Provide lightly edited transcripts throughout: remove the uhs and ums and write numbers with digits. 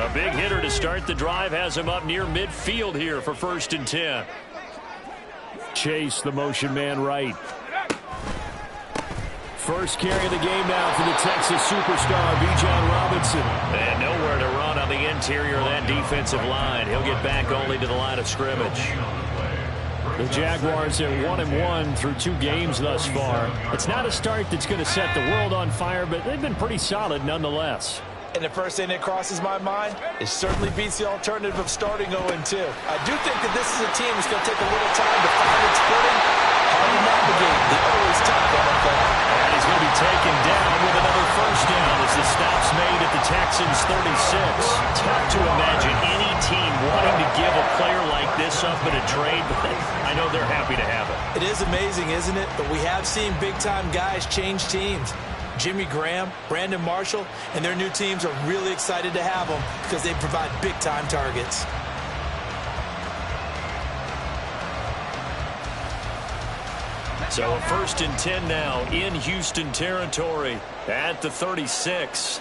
A big hitter to start the drive has him up near midfield here for 1st and 10. Chase the motion man right. First carry of the game now for the Texas superstar, Bijan Robinson. And nowhere to run on the interior of that defensive line. He'll get back only to the line of scrimmage. The Jaguars at 1-1 through 2 games thus far. It's not a start that's going to set the world on fire, but they've been pretty solid nonetheless. And the first thing that crosses my mind, it certainly beats the alternative of starting 0-2. I do think that this is a team that's going to take a little time to find its footing. Hard to navigate the always tough NFL. And he's going to be taken down with another first down as the stop's made at the Texans' 36. Tough to imagine any team wanting to give a player like this up in a trade, but I know they're happy to have it. It is amazing, isn't it? But we have seen big-time guys change teams. Jimmy Graham, Brandon Marshall, and their new teams are really excited to have them because they provide big-time targets. So a 1st and 10 now in Houston territory at the 36.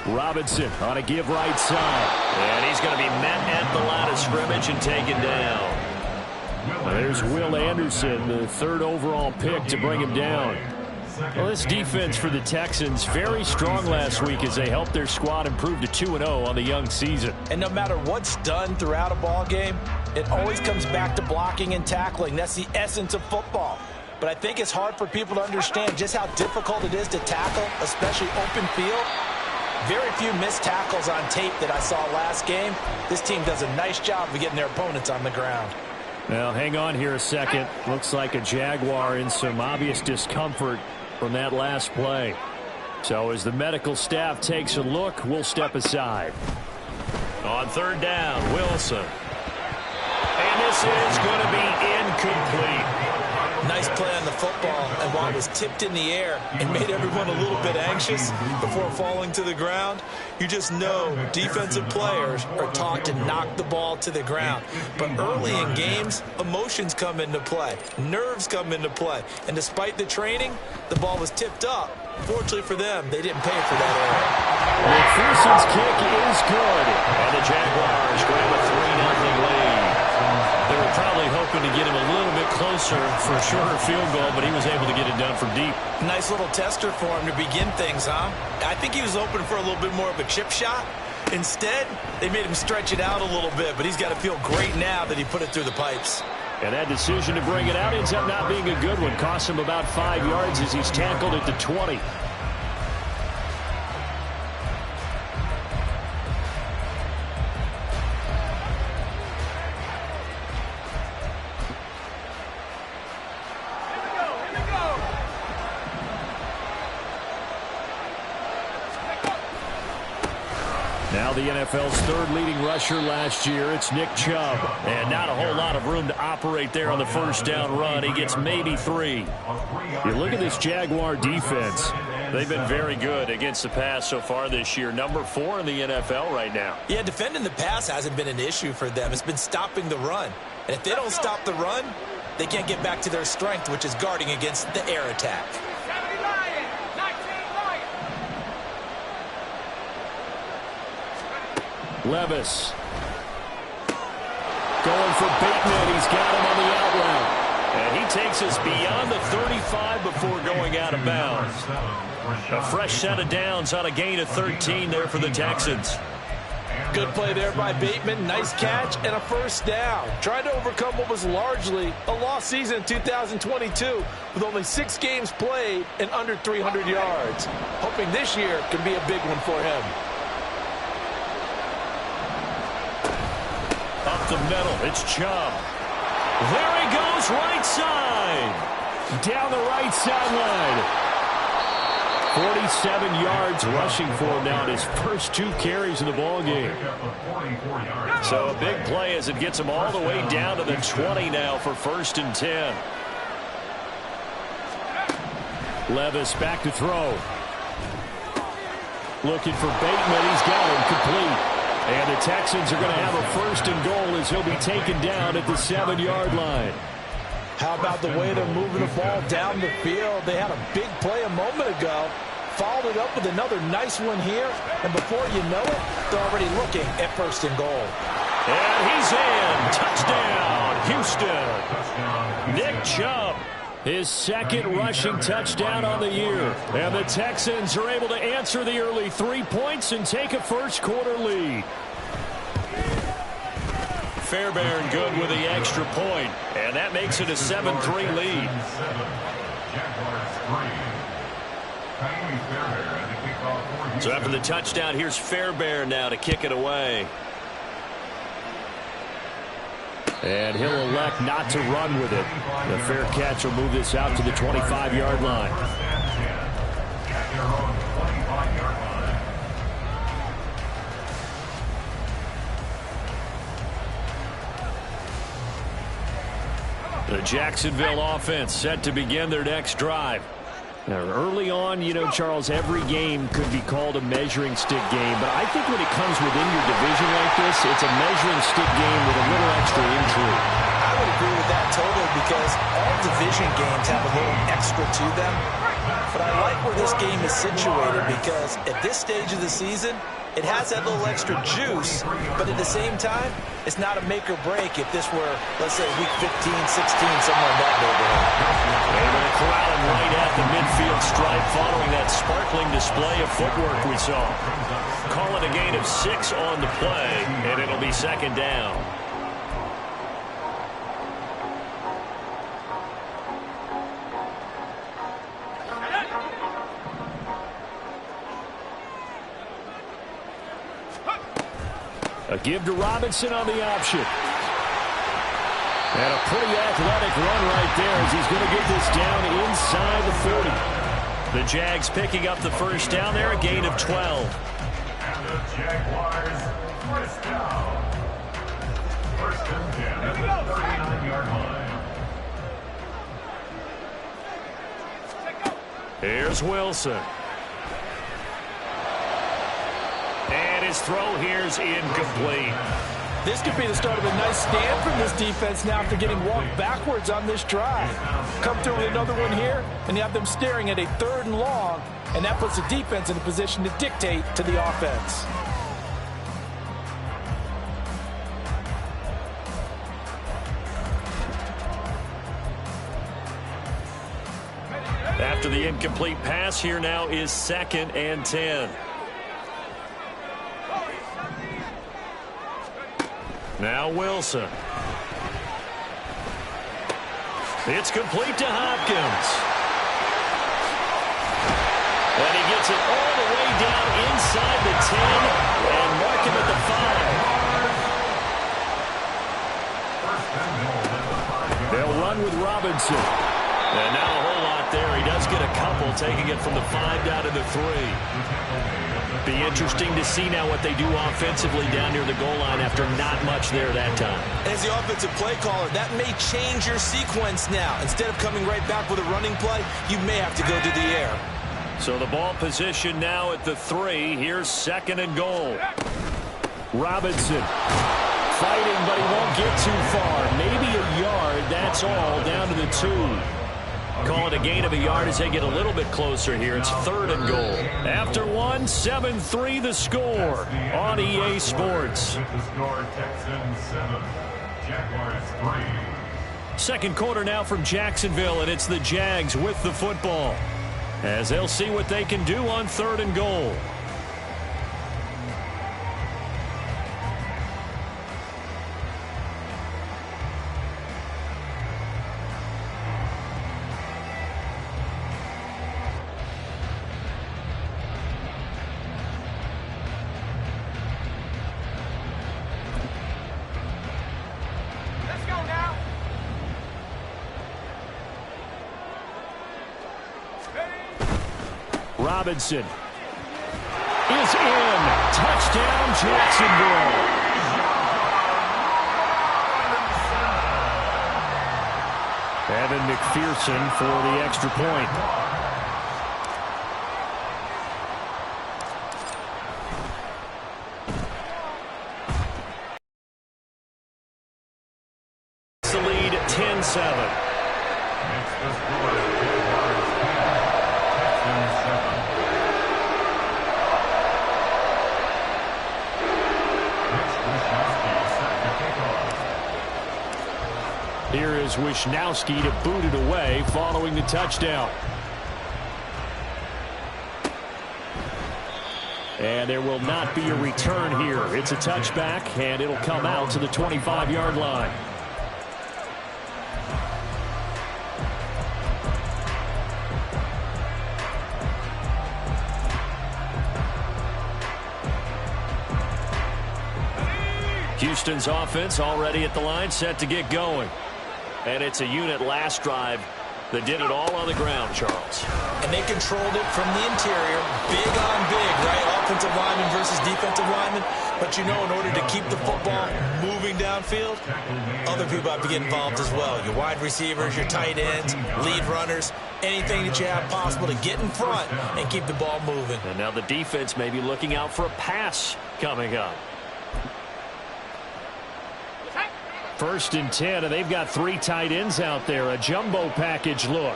Robinson on a give right side. And he's going to be met at the line of scrimmage and taken down. There's Will Anderson, the 3rd overall pick to bring him down. Well, this defense for the Texans, very strong last week as they helped their squad improve to 2-0 on the young season. And no matter what's done throughout a ball game, it always comes back to blocking and tackling. That's the essence of football. But I think it's hard for people to understand just how difficult it is to tackle, especially open field. Very few missed tackles on tape that I saw last game. This team does a nice job of getting their opponents on the ground. Now, hang on here a second. Looks like a Jaguar in some obvious discomfort from that last play. So as the medical staff takes a look, we'll step aside. On 3rd down, Wilson. And this is going to be incomplete. Nice play on the football, and while it was tipped in the air and made everyone a little bit anxious before falling to the ground, you just know defensive players are taught to knock the ball to the ground. But early in games, emotions come into play, nerves come into play, and despite the training, the ball was tipped up. Fortunately for them, they didn't pay for that error. McPherson's kick is good. And the Jaguars grab a 3-0 lead. They were probably hoping to get him a little bit closer for a shorter field goal, but he was able to get it done from deep. Nice little tester for him to begin things, huh? I think he was open for a little bit more of a chip shot. Instead, they made him stretch it out a little bit, but he's got to feel great now that he put it through the pipes. And that decision to bring it out ends up not being a good one. Cost him about 5 yards as he's tackled at the 20. Now the NFL's 3rd leading rusher last year, it's Nick Chubb. And not a whole lot of room to operate there on the first down run. He gets maybe 3. You look at this Jaguar defense. They've been very good against the pass so far this year. Number 4 in the NFL right now. Yeah, defending the pass hasn't been an issue for them. It's been stopping the run. And if they don't stop the run, they can't get back to their strength, which is guarding against the air attack. Levis going for Bateman. He's got him on the out route. And he takes us beyond the 35 before going out of bounds. A fresh set of downs on a gain of 13 there for the Texans. Good play there by Bateman. Nice catch and a first down. Trying to overcome what was largely a lost season in 2022 with only 6 games played and under 300 yards. Hoping this year can be a big one for him. Up the middle, it's Chubb. There he goes, right side. Down the right sideline. 47 yards rushing for him now in his first 2 carries in the ball game. So a big play as it gets him all the way down to the 20 now for 1st and 10. Levis back to throw. Looking for Bateman. He's got him complete. And the Texans are going to have a 1st and goal as he'll be taken down at the 7-yard line. How about the way they're moving the ball down the field? They had a big play a moment ago. followed it up with another nice one here, and before you know it, they're already looking at 1st and goal. And he's in. Touchdown, Houston. Nick Chubb, his 2nd rushing touchdown on the year. And the Texans are able to answer the early 3 points and take a first-quarter lead. Fairbairn good with the extra point, and that makes it a 7-3 lead. So after the touchdown, here's Fairbairn now to kick it away. And he'll elect not to run with it. The fair catch will move this out to the 25-yard line. The Jacksonville offense set to begin their next drive. Now, early on, you know, Charles, every game could be called a measuring stick game. But I think when it comes within your division like this, it's a measuring stick game with a little extra intrigue. I would agree with that totally because all division games have a little extra to them. But I like where this game is situated because at this stage of the season, it has that little extra juice, but at the same time, it's not a make or break if this were, let's say, week 15, 16, somewhere in that neighborhood. Able to corral him right at the midfield stripe following that sparkling display of footwork we saw. Call it a gain of 6 on the play, and it'll be 2nd down. A give to Robinson on the option. And a pretty athletic run right there as he's going to get this down inside the 40. The Jags picking up the first down there, a gain of 12. And the Jaguars first down. First and 10 at the 39-yard line. Here's Wilson. And his throw here's incomplete. This could be the start of a nice stand from this defense now after getting walked backwards on this drive. Come through with another one here, and you have them staring at a 3rd and long, and that puts the defense in a position to dictate to the offense. After the incomplete pass, here now is 2nd and 10. Now Wilson. It's complete to Hopkins. And he gets it all the way down inside the 10 and mark him at the 5. They'll run with Robinson. And not a whole lot there. He does get a couple, taking it from the 5 down to the 3. Be interesting to see now what they do offensively down near the goal line after not much there that time. As the offensive play caller, that may change your sequence now. Instead of coming right back with a running play, you may have to go to the air. So the ball position now at the 3. Here's 2nd and goal. Robinson fighting, but he won't get too far. Maybe a yard, that's all, down to the 2. Call it a gain of a yard as they get a little bit closer here. It's 3rd and goal. After 1, 7-3 the score on EA Sports. The score, Texans 7, Jaguars 3. Second quarter now from Jacksonville, and it's the Jags with the football as they'll see what they can do on 3rd and goal. Robinson is in. Touchdown, Jacksonville. Evan McPherson for the extra point. It's the lead, 10-7. Makes the score, Jaguars 10, Texans 7. Here is Wisnowski to boot it away following the touchdown. And there will not be a return here. It's a touchback, and it'll come out to the 25-yard line. Houston's offense already at the line, set to get going. And it's a unit last drive that did it all on the ground, Charles. And they controlled it from the interior, big on big, right? Offensive lineman versus defensive lineman. But you know, in order to keep the football moving downfield, other people have to get involved as well. Your wide receivers, your tight ends, lead runners, anything that you have possible to get in front and keep the ball moving. And now the defense may be looking out for a pass coming up. 1st and 10, and they've got 3 tight ends out there. A jumbo package look.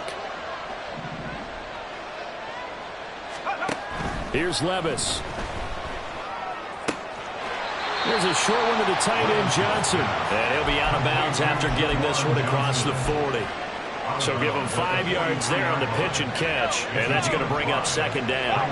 Here's Levis. There's a short one to the tight end, Johnson. And he'll be out of bounds after getting this one across the 40. So give him 5 yards there on the pitch and catch, and that's going to bring up 2nd down.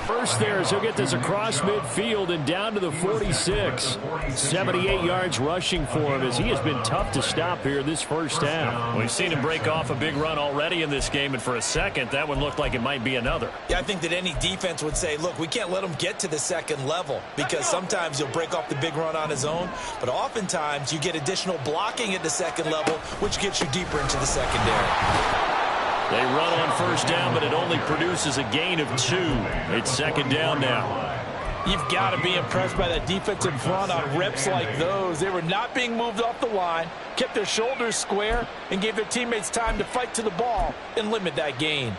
First there as he'll get this across midfield and down to the 46. 78 yards rushing for him as he has been tough to stop here this first half. We've seen him break off a big run already in this game, and for a second that one looked like it might be another. Yeah, I think that any defense would say, look, we can't let him get to the 2nd level, because sometimes he'll break off the big run on his own, but oftentimes you get additional blocking at the 2nd level, which gets you deeper into the secondary. They run on 1st down, but it only produces a gain of 2. It's 2nd down now. You've got to be impressed by that defensive front on reps like those. They were not being moved off the line, kept their shoulders square, and gave their teammates time to fight to the ball and limit that gain.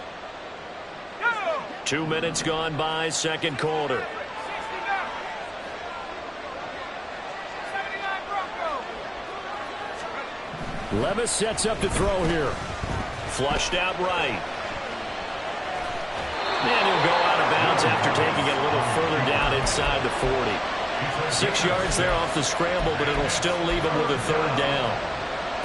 2 minutes gone by, 2nd quarter. Levis sets up to throw here. Flushed out right. And he'll go out of bounds after taking it a little further down inside the 40. 6 yards there off the scramble, but it'll still leave him with a 3rd down.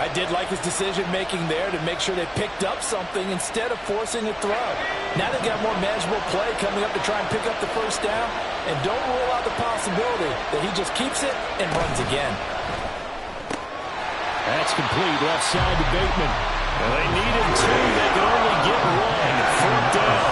I did like his decision-making there to make sure they picked up something instead of forcing a throw. Now they've got more manageable play coming up to try and pick up the 1st down, and don't rule out the possibility that he just keeps it and runs again. That's complete, left side to Bateman. Well, they needed 2. They could only get 1. 4th down.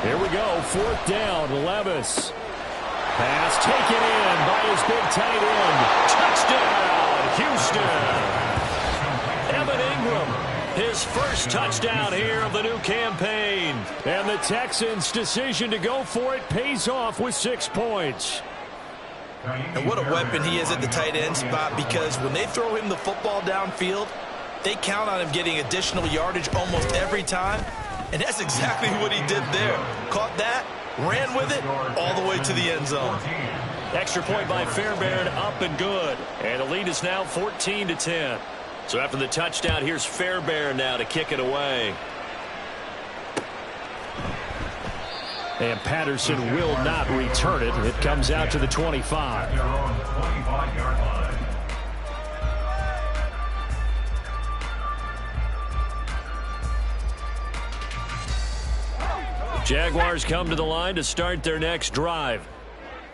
Here we go. 4th down. Levis. Pass taken in by his big tight end. Touchdown, Houston. Evan Ingram. His first touchdown here of the new campaign. And the Texans' decision to go for it pays off with 6 points. And what a weapon he is at the tight end spot, because when they throw him the football downfield, they count on him getting additional yardage almost every time. And that's exactly what he did there. Caught that, ran with it, all the way to the end zone. Extra point by Fairbairn, up and good. And the lead is now 14-10. So after the touchdown, here's Fairbairn now to kick it away. And Patterson will not return it. It comes out to the 25. Jaguars come to the line to start their next drive.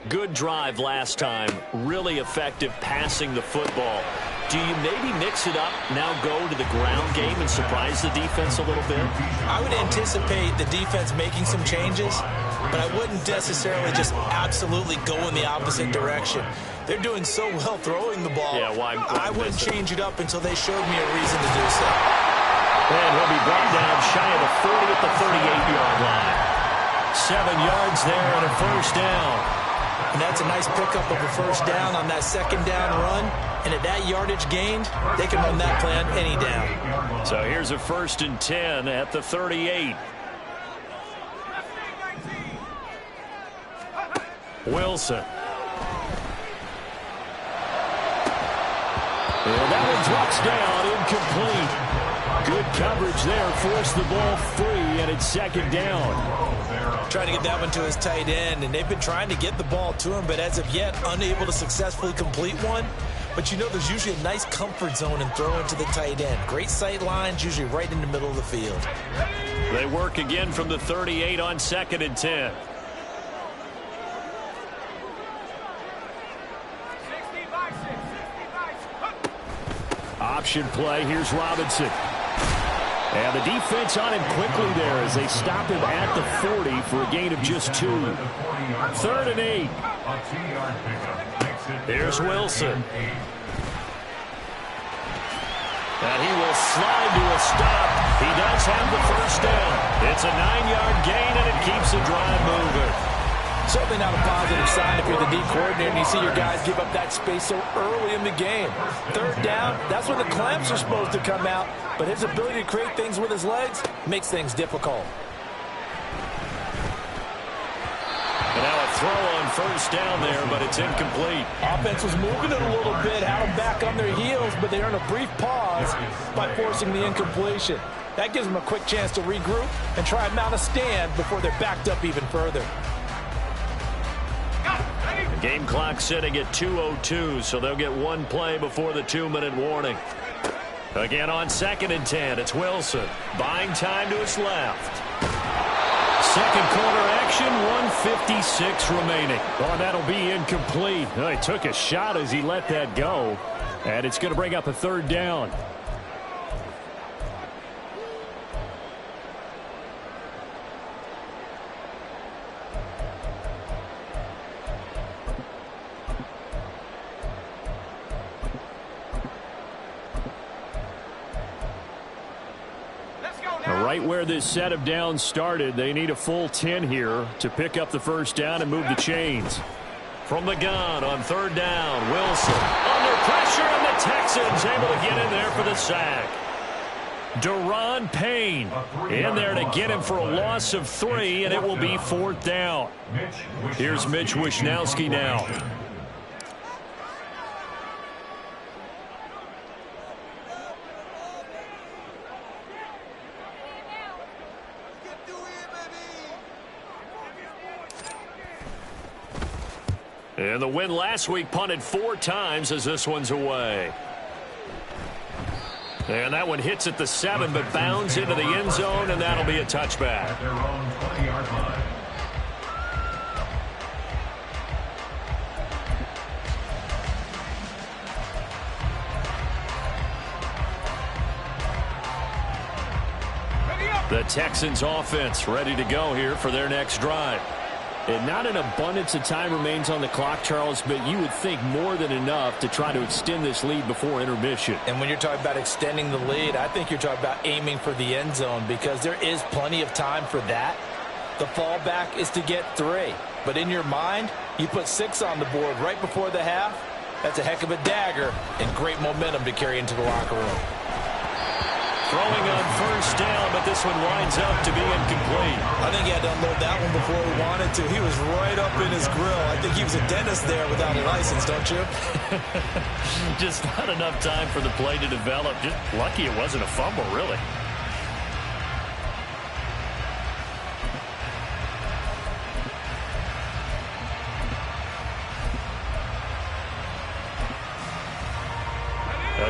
Good drive last time. Really effective passing the football. Do you maybe mix it up, now go to the ground game and surprise the defense a little bit? I would anticipate the defense making some changes, but I wouldn't necessarily just absolutely go in the opposite direction. They're doing so well throwing the ball. Yeah, why I wouldn't change it up until they showed me a reason to do so. And he'll be brought down shy of the 40 at the 38-yard line. 7 yards there and a 1st down. And that's a nice pickup of a 1st down on that 2nd down run. And at that yardage gained, they can run that play on any down. So here's a 1st and 10 at the 38. Wilson. And that one drops down, incomplete. Good coverage there, forced the ball free, and it's second down. Trying to get that one to his tight end, and they've been trying to get the ball to him, but as of yet, unable to successfully complete one. But you know there's usually a nice comfort zone in throwing to the tight end. Great sight lines, usually right in the middle of the field. They work again from the 38 on 2nd and 10. Option play. Here's Robinson. And the defense on him quickly there as they stop him at the 40 for a gain of just 2. 3rd and 8. Here's Wilson. And he will slide to a stop. He does have the first down. It's a 9-yard gain, and it keeps the drive moving. Certainly not a positive sign if you're the D coordinator and you see your guys give up that space so early in the game. 3rd down, that's when the clamps are supposed to come out, but his ability to create things with his legs makes things difficult. And now a throw on first down there, but it's incomplete. Offense was moving it a little bit, had them back on their heels, but they earned a brief pause by forcing the incompletion. That gives them a quick chance to regroup and try and mount a stand before they're backed up even further. The game clock sitting at 2:02, so they'll get one play before the 2-minute warning. Again on 2nd and 10, it's Wilson. Buying time to his left. Second quarter action, 1:56 remaining. Oh, that'll be incomplete. He took a shot as he let that go, and it's going to bring up a 3rd down. Right where this set of downs started, they need a full 10 here to pick up the first down and move the chains. From the gun on 3rd down, Wilson under pressure, and the Texans able to get in there for the sack. Deron Payne in there to get him for a loss of 3, and it will be 4th down. Here's Mitch Wishnowsky now. And the win last week punted 4 times as this one's away. And that one hits at the 7, but bounds into the end zone, and that'll be a touchback. At their own 20-yard line. The Texans offense ready to go here for their next drive. And not an abundance of time remains on the clock, Charles, but you would think more than enough to try to extend this lead before intermission. And when you're talking about extending the lead, I think you're talking about aiming for the end zone because there is plenty of time for that. The fallback is to get 3. But in your mind, you put 6 on the board right before the half. That's a heck of a dagger and great momentum to carry into the locker room. Throwing on first down, but this one winds up to be incomplete. I think he had to unload that one before he wanted to. He was right up in his grill. I think he was a dentist there without a license, don't you? Just not enough time for the play to develop. Just lucky it wasn't a fumble, really.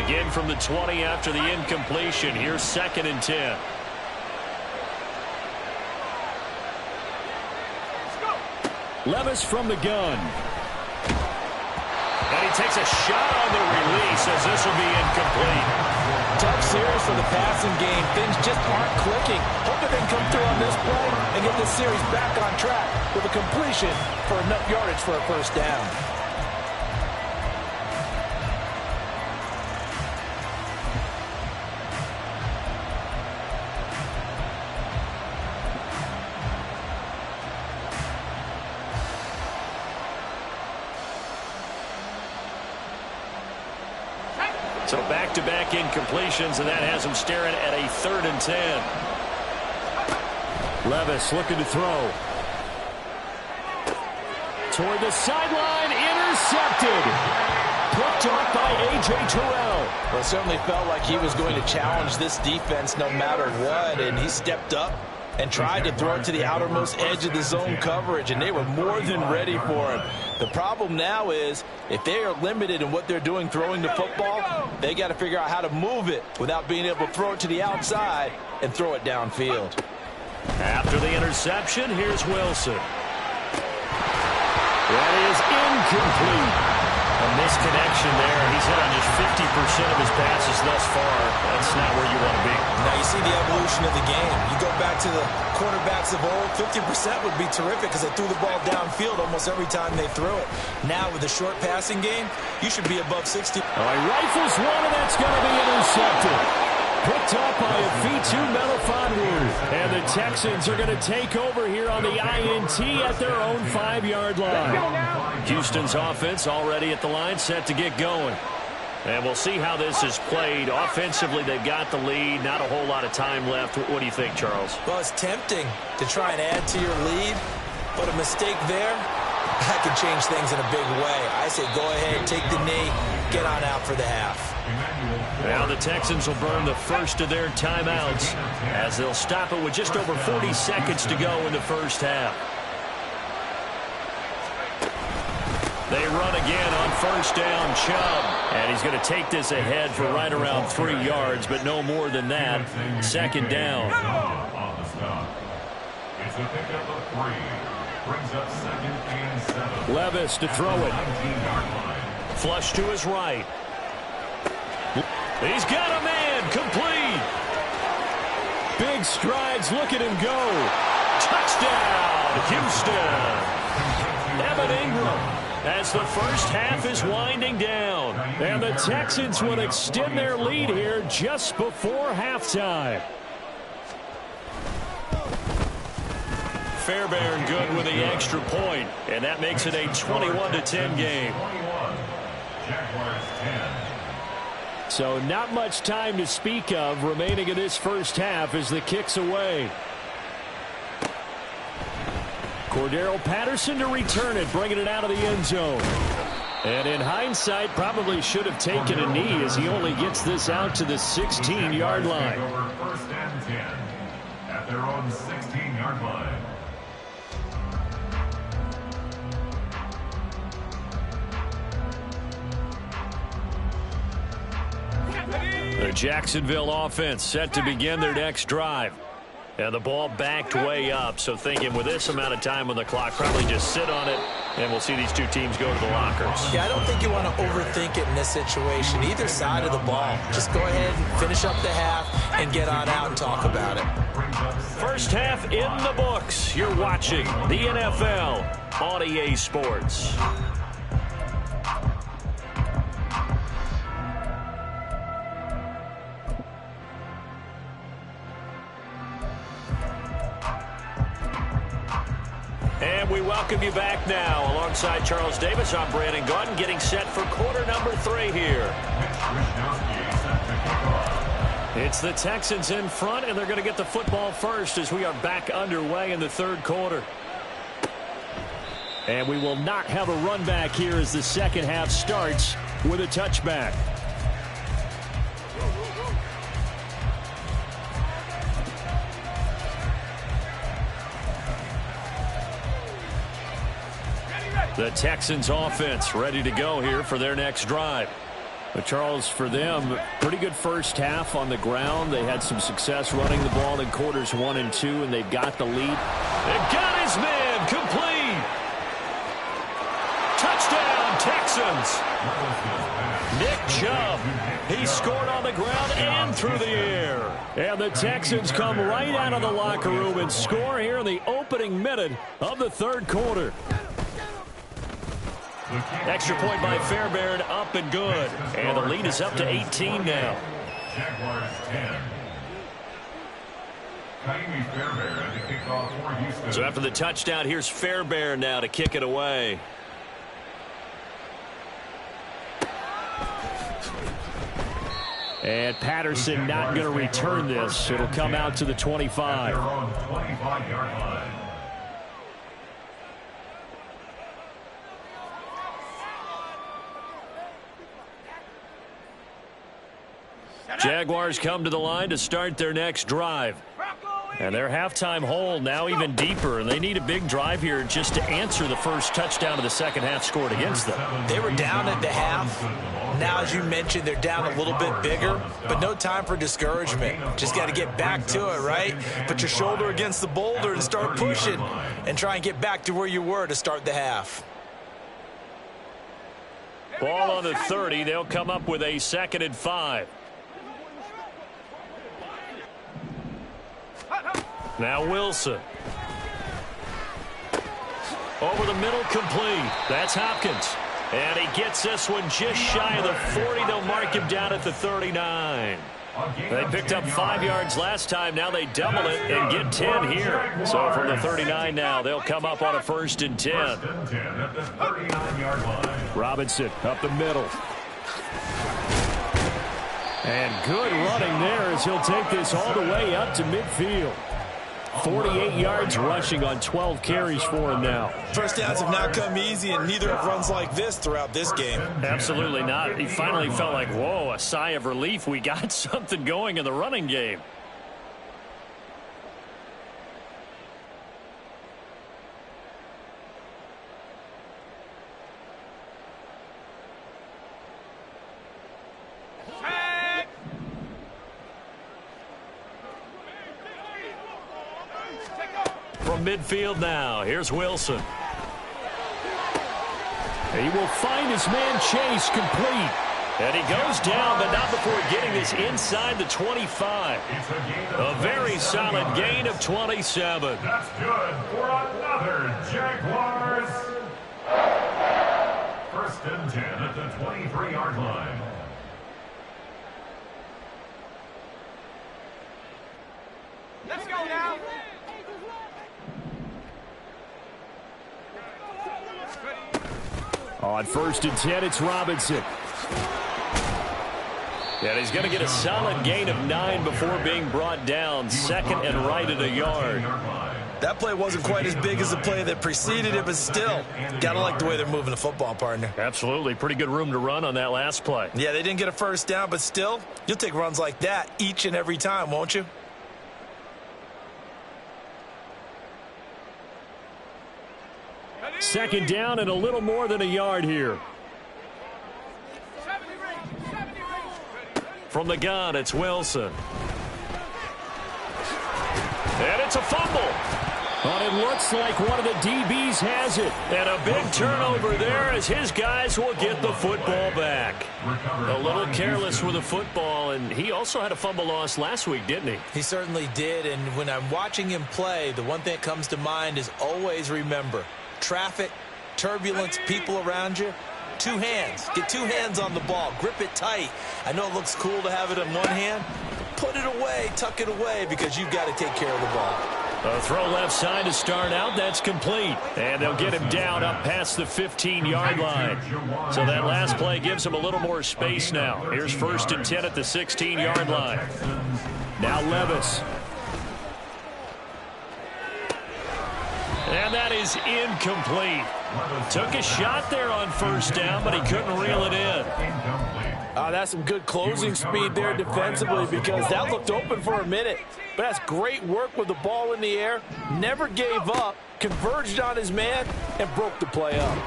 Again from the 20 after the incompletion. Here's 2nd and 10. Levis from the gun. And he takes a shot on the release as this will be incomplete. Tough series for the passing game. Things just aren't clicking. Hoping they can come through on this play and get this series back on track with a completion for enough yardage for a first down. So back-to-back incompletions, and that has him staring at a 3rd and 10. Levis looking to throw. Toward the sideline, intercepted. picked off by A.J. Terrell. Well, it certainly felt like he was going to challenge this defense no matter what, and he stepped up and tried to throw it to the outermost edge of the zone coverage, and they were more than ready for him. The problem now is if they are limited in what they're doing throwing the football, they got to figure out how to move it without being able to throw it to the outside and throw it downfield. After the interception, here's Wilson. That is incomplete. A misconnection there. He's hit on just 50% of his passes thus far. That's not where you want to be. Now you see the evolution of the game. You go back to the quarterbacks of old, 50% would be terrific because they threw the ball downfield almost every time they threw it. Now with the short passing game, you should be above 60. All right, rifles one, and that's going to be intercepted. Picked up by a V2 Melman500. And the Texans are going to take over here on the INT at their own 5-yard line. Houston's offense already at the line, set to get going. And we'll see how this is played. Offensively, they've got the lead. Not a whole lot of time left. What do you think, Charles? Well, it's tempting to try and add to your lead, but a mistake there, that could change things in a big way. I say go ahead, take the knee, get on out for the half. Now the Texans will burn the first of their timeouts as they'll stop it with just over 40 seconds to go in the first half. They run again on first down, Chubb. And he's going to take this ahead for right around 3 yards, but no more than that. Second down. It's a pickup of 3. Brings up 2nd and 7. Levis to throw it. Flush to his right. He's got a man. Complete. Big strides. Look at him go. Touchdown, Houston. Evan Ingram. As the first half is winding down. And the Texans will extend their lead here just before halftime. Fairbairn good with the extra point, and that makes it a 21-10 game. So not much time to speak of remaining in this first half as the kick's away. Cordero Patterson to return it, bringing it out of the end zone. And in hindsight, probably should have taken a knee as he only gets this out to the 16-yard line. First and 10 at their own 16-yard line. The Jacksonville offense set to begin their next drive. And the ball backed way up, so thinking with this amount of time on the clock, probably just sit on it, and we'll see these two teams go to the lockers. Yeah, I don't think you want to overthink it in this situation. Either side of the ball. Just go ahead and finish up the half and get on out and talk about it. First half in the books. You're watching the NFL on EA Sports. And we welcome you back now. Alongside Charles Davis, I'm Brandon Gaudin, getting set for quarter number 3 here. It's the Texans in front, and they're going to get the football first as we are back underway in the third quarter. And we will not have a run back here as the second half starts with a touchback. The Texans offense ready to go here for their next drive. But Charles, for them, pretty good first half on the ground. They had some success running the ball in quarters 1 and 2, and they've got the lead. They've got his man complete. Touchdown, Texans. Nick Chubb. He scored on the ground and through the air. And the Texans come right out of the locker room and score here in the opening minute of the third quarter. Extra point by Fairbairn, up and good. And the lead is up to 18 now. Jaguars 10. So after the touchdown, here's Fairbairn now to kick it away. And Patterson not going to return this. It'll come out to the 25. Jaguars come to the line to start their next drive. And their halftime hole now even deeper, and they need a big drive here just to answer the first touchdown of the second half scored against them. They were down at the half. Now, as you mentioned, they're down a little bit bigger, but no time for discouragement. Just got to get back to it, right? Put your shoulder against the boulder and start pushing and try and get back to where you were to start the half. Ball on the 30. They'll come up with a 2nd and 5. Now Wilson. Over the middle, complete. That's Hopkins. And he gets this one just shy of the 40. They'll mark him down at the 39. They picked up 5 yards last time. Now they double it and get 10 here. So from the 39 now, they'll come up on a 1st and 10. Robinson up the middle. And good running there as he'll take this all the way up to midfield. 48 yards rushing on 12 carries for him now. First downs have not come easy, and neither have runs like this throughout this game. Absolutely not. He finally felt like, whoa, a sigh of relief. We got something going in the running game. From midfield now, here's Wilson. He will find his man Chase complete. And he goes down, but not before getting this inside the 25. A very solid gain of 27. That's good for another Jaguars. 1st and 10 at the 23-yard line. Let's go now. On 1st and 10, it's Robinson. And he's going to get a solid gain of 9 before being brought down. 2nd and right at a yard. That play wasn't quite as big as the play that preceded it, but still, got to like the way they're moving the football, partner. Absolutely. Pretty good room to run on that last play. Yeah, they didn't get a 1st down, but still, you'll take runs like that each and every time, won't you? Second down and a little more than a yard here. From the gun, it's Wilson. And it's a fumble. But it looks like one of the DBs has it. And a big turnover there as his guys will get the football back. A little careless with the football, and he also had a fumble loss last week, didn't he? He certainly did, and when I'm watching him play, the one thing that comes to mind is always remember, traffic, turbulence, people around you, 2 hands. Get 2 hands on the ball. Grip it tight. I know it looks cool to have it in one hand. Put it away, tuck it away, because you've got to take care of the ball. A throw left side to start out. That's complete. And they'll get him down up past the 15-yard line. So that last play gives him a little more space now. Here's 1st and 10 at the 16-yard line. Now Levis. And that is incomplete. Took a shot there on 1st down, but he couldn't reel it in. That's some good closing speed there defensively, because that looked open for a minute. But that's great work with the ball in the air. Never gave up, converged on his man, and broke the play up.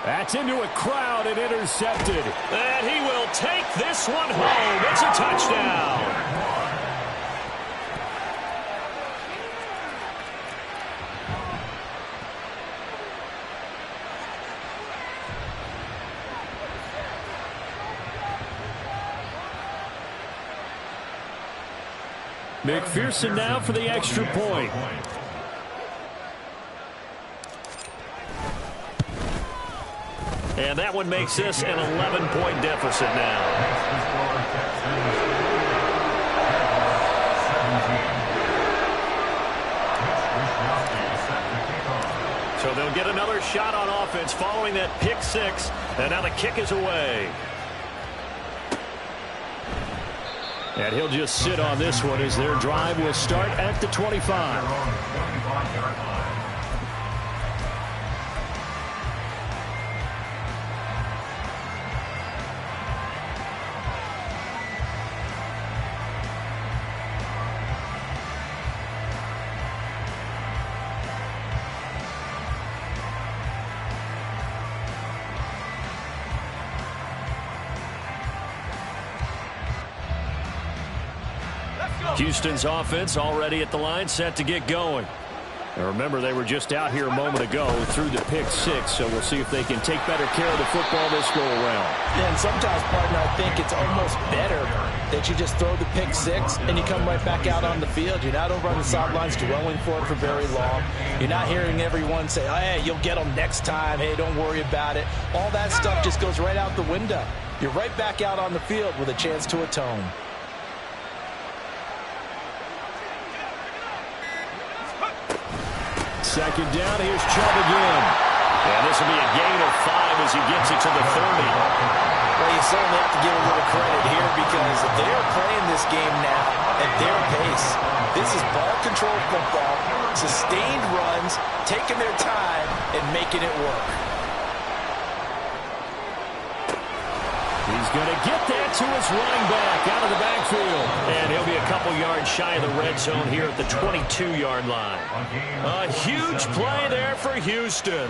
That's into a crowd and intercepted. And he will take this one home. It's a touchdown. McPherson now for the extra point. And that one makes this an 11-point deficit now. So they'll get another shot on offense following that pick 6. And now the kick is away. And he'll just sit on this one as their drive will start at the 25. Houston's offense already at the line, set to get going. And remember, they were just out here a moment ago through the pick six, so we'll see if they can take better care of the football this go-around. And sometimes, partner, I think it's almost better that you just throw the pick six and you come right back out on the field. You're not over on the sidelines dwelling for it for very long. You're not hearing everyone say, hey, you'll get them next time. Hey, don't worry about it. All that stuff just goes right out the window. You're right back out on the field with a chance to atone. Second down, here's Chubb again. And this will be a gain of 5 as he gets it to the 30. Well, you certainly have to give a little credit here because they're playing this game now at their pace. This is ball control football, sustained runs, taking their time, and making it work. He's going to get that to his running back out of the backfield. And he'll be a couple yards shy of the red zone here at the 22-yard line. A huge play there for Houston.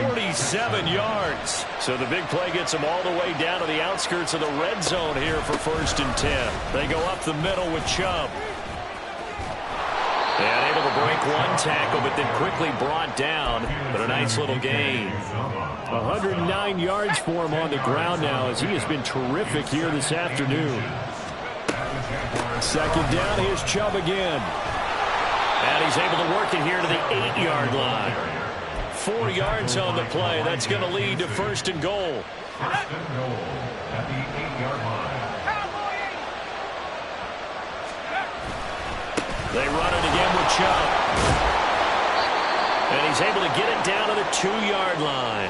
47 yards. So the big play gets them all the way down to the outskirts of the red zone here for 1st and 10. They go up the middle with Chubb. And able to break one tackle, but then quickly brought down. But a nice little gain. 109 yards for him on the ground now as he has been terrific here this afternoon. Second down, here's Chubb again. And he's able to work it here to the 8-yard line. 4 yards on the play. That's going to lead to 1st and goal. 1st and goal at the 8-yard line. They run it again with Chubb. And he's able to get it down to the 2-yard line.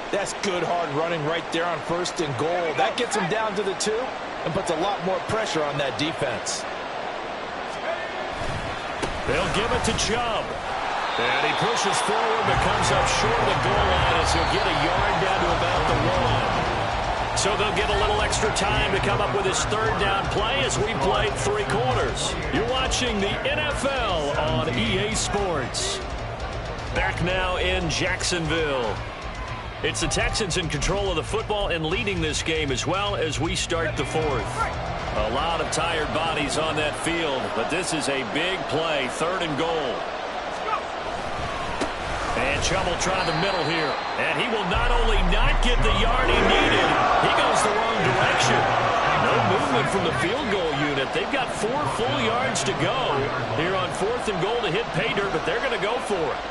That's good hard running right there on 1st and goal. That gets him down to the 2 and puts a lot more pressure on that defense. They'll give it to Chubb. And he pushes forward but comes up short of the goal line as he'll get a yard down to about the 1. So they'll get a little extra time to come up with his 3rd down play as we played 3 quarters. You're watching the NFL on EA Sports. Back now in Jacksonville. It's the Texans in control of the football and leading this game as well as we start the 4th. A lot of tired bodies on that field, but this is a big play, 3rd and goal. And Chubb will try the middle here. And he will not only not get the yard he needed, he goes the wrong direction. No movement from the field goal unit. They've got 4 full yards to go here on 4th and goal to hit pay dirt, but they're going to go for it.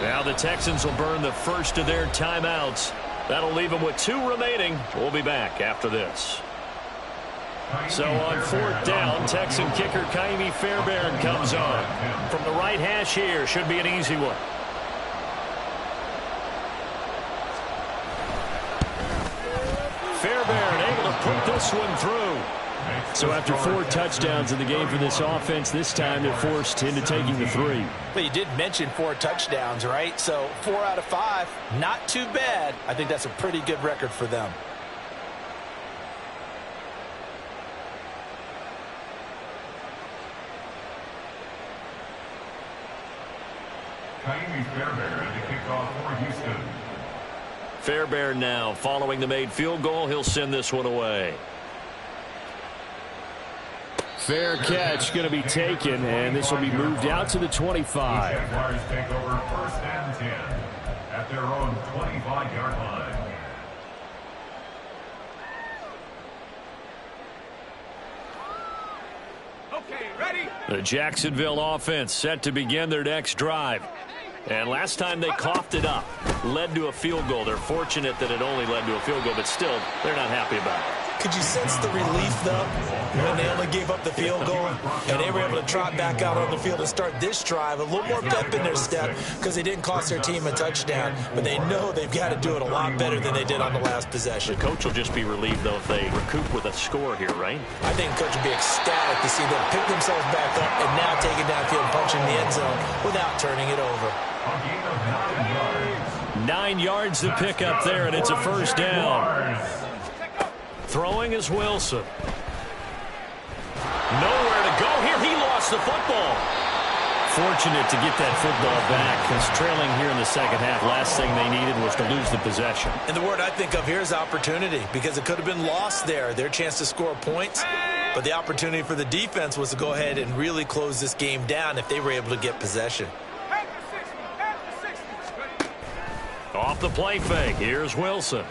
Now the Texans will burn the first of their timeouts. That'll leave them with 2 remaining. We'll be back after this. So on 4th down, Texan kicker Kaimi Fairbairn comes on. From the right hash here, should be an easy one. Fairbairn able to put this one through. So after 4 touchdowns in the game for this offense, this time they're forced into taking the 3. But you did mention 4 touchdowns, right? So 4 out of 5, not too bad. I think that's a pretty good record for them. Kaimi Fairbairn to kick off for Houston. Fairbairn now following the made field goal. He'll send this one away. Fair catch going to be taken, and this will be moved out to the 25. Jaguars take over 1st and 10 at their own 25-yard line. Okay, ready? The Jacksonville offense set to begin their next drive. And last time they coughed it up, led to a field goal. They're fortunate that it only led to a field goal, but still, they're not happy about it. Could you sense the relief, though, when they only gave up the field goal and they were able to trot back out on the field and start this drive? A little more pep in their step because they didn't cost their team a touchdown, but they know they've got to do it a lot better than they did on the last possession. The coach will just be relieved, though, if they recoup with a score here, right? I think the coach will be ecstatic to see them pick themselves back up and now take it downfield and punch in the end zone without turning it over. A gain of 9 yards. 9 yards to pick up there, and it's a 1st down. Throwing is Wilson. Nowhere to go here. He lost the football. Fortunate to get that football back, because trailing here in the second half, last thing they needed was to lose the possession. And the word I think of here is opportunity, because it could have been lost there, their chance to score points. But the opportunity for the defense was to go ahead and really close this game down if they were able to get possession. Off the play fake, here's Wilson.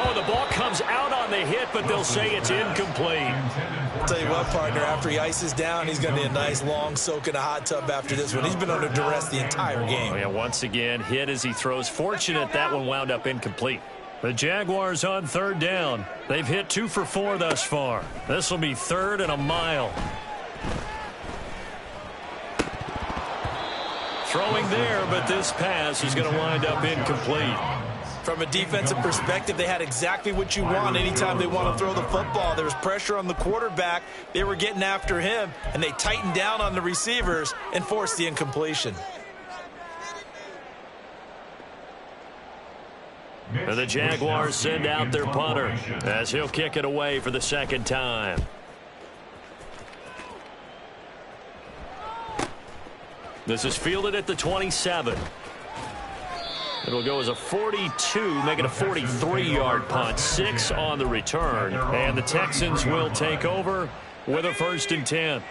Oh, the ball comes out on the hit, but they'll say it's incomplete. I'll tell you what, partner, after he ices down, he's going to need a nice long soak in a hot tub after this one. He's been under duress the entire game. Oh, yeah, once again, hit as he throws. Fortunate that one wound up incomplete. The Jaguars on third down. They've hit 2 for 4 thus far. This will be 3rd and a mile. Throwing there, but this pass is going to wind up incomplete. From a defensive perspective, they had exactly what you want anytime they want to throw the football. There was pressure on the quarterback. They were getting after him, and they tightened down on the receivers and forced the incompletion. And the Jaguars send out their punter as he'll kick it away for the second time. This is fielded at the 27. It'll go as a 42, make it a 43-yard punt. 6 on the return. And the Texans will take over with a 1st and 10.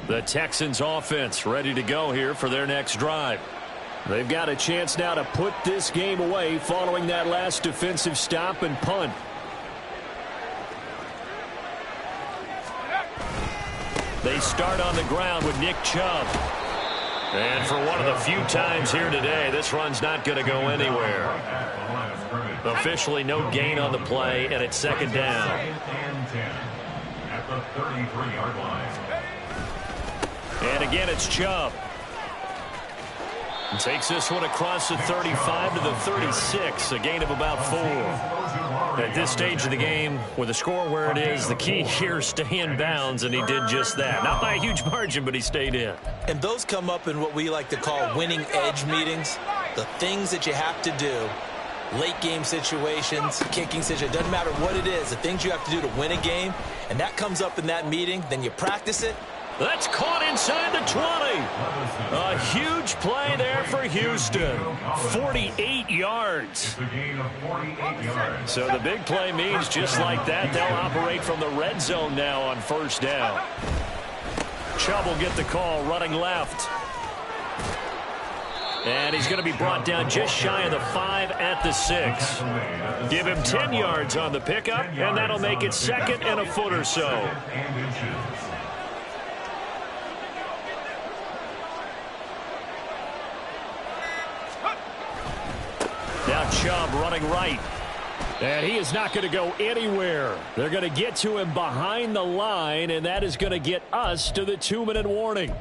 The Texans offense ready to go here for their next drive. They've got a chance now to put this game away following that last defensive stop and punt. They start on the ground with Nick Chubb. And for one of the few times here today, this run's not going to go anywhere. Officially no gain on the play, and it's 2nd down. At the 33-yard line. And again, it's Chubb. And takes this one across the 35 to the 36, a gain of about 4. At this stage of the game, with the score where it is, the key here is stay in bounds, and he did just that. Not by a huge margin, but he stayed in. And those come up in what we like to call winning edge meetings. The things that you have to do, late game situations, kicking situations, doesn't matter what it is, the things you have to do to win a game, and that comes up in that meeting, then you practice it. That's caught inside the 20. A huge play there for Houston. 48 yards. So the big play means just like that, they'll operate from the red zone now on 1st down. Chubb will get the call running left. And he's going to be brought down just shy of the 5 at the 6. Give him 10 yards on the pickup, and that'll make it 2nd and a foot or so. Now Chubb running right. And he is not going to go anywhere. They're going to get to him behind the line, and that is going to get us to the 2-minute warning.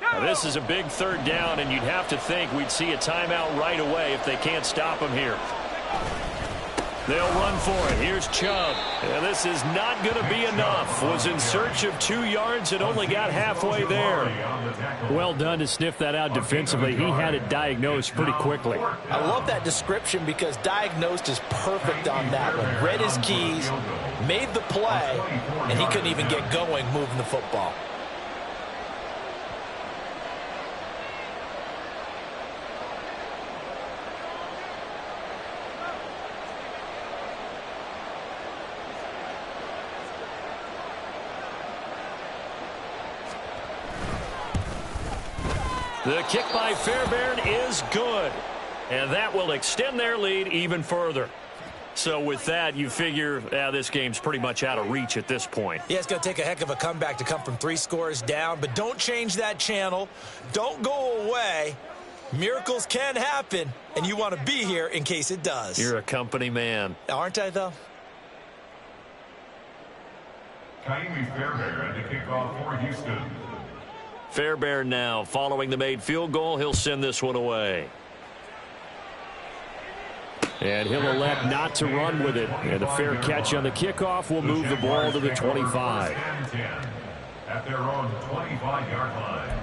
Now, this is a big 3rd down, and you'd have to think we'd see a timeout right away if they can't stop him here. They'll run for it. Here's Chubb. And this is not going to be enough. Was in search of 2 yards and only got halfway there. Well done to sniff that out defensively. He had it diagnosed pretty quickly. I love that description because diagnosed is perfect on that one. Read his keys, made the play, and he couldn't even get going moving the football. The kick by Fairbairn is good. And that will extend their lead even further. So with that, you figure this game's pretty much out of reach at this point. Yeah, it's going to take a heck of a comeback to come from 3 scores down. But don't change that channel. Don't go away. Miracles can happen, and you want to be here in case it does. You're a company man. Aren't I, though? Kaimi Fairbairn to kick off for Houston. Fairbairn now following the made field goal. He'll send this one away. And he'll elect not to run with it. And a fair catch on the kickoff will move the ball to the 25. At their own 25-yard line.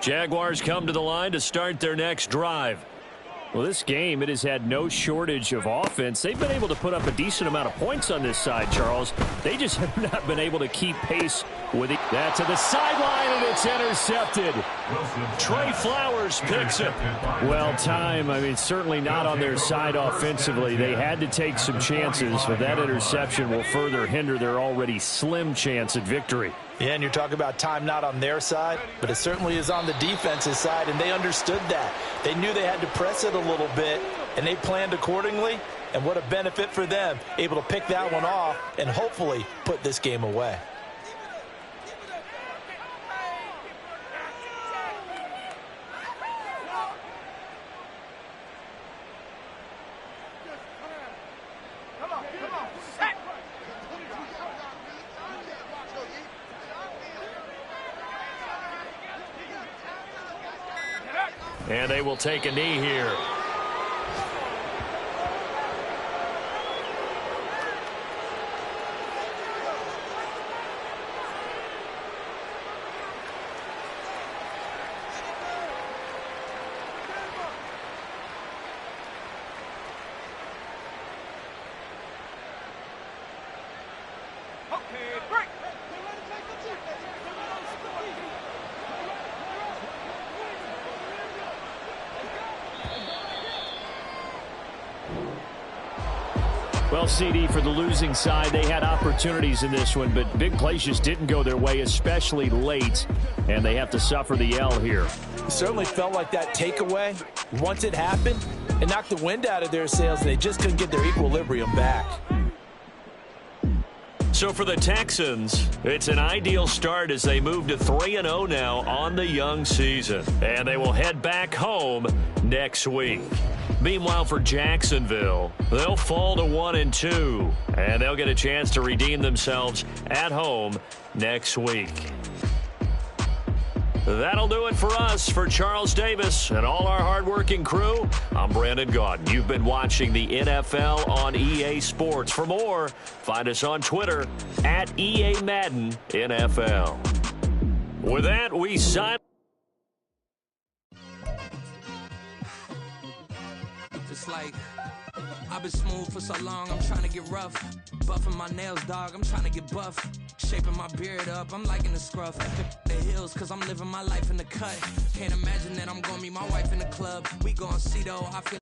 Jaguars come to the line to start their next drive. Well, this game, it has had no shortage of offense. They've been able to put up a decent amount of points on this side, Charles. They just have not been able to keep pace with it. That to the sideline, and it's intercepted. Trey Flowers picks it. Well, certainly not on their side offensively. They had to take some chances, but that interception will further hinder their already slim chance at victory. Yeah, and you're talking about time not on their side, but it certainly is on the defense's side, and they understood that. They knew they had to press it a little bit, and they planned accordingly, and what a benefit for them, able to pick that one off and hopefully put this game away. And they will take a knee here. Well, CD, for the losing side, they had opportunities in this one, but big plays just didn't go their way, especially late, and they have to suffer the L here. It certainly felt like that takeaway, once it happened, it knocked the wind out of their sails, and they just couldn't get their equilibrium back. So for the Texans, it's an ideal start as they move to 3-0 now on the young season. And they will head back home next week. Meanwhile, for Jacksonville, they'll fall to 1-2, and they'll get a chance to redeem themselves at home next week. That'll do it for us. For Charles Davis and all our hardworking crew, I'm Brandon Gaudin. You've been watching the NFL on EA Sports. For more, find us on Twitter at EA Madden NFL. With that, we sign. Just like I've been smooth for so long, I'm trying to get rough. Buffing my nails, dog, I'm trying to get buff. Shaping my beard up, I'm liking the scruff. The hills, cause I'm living my life in the cut. Can't imagine that I'm gonna meet my wife in the club. We gon' see though, I feel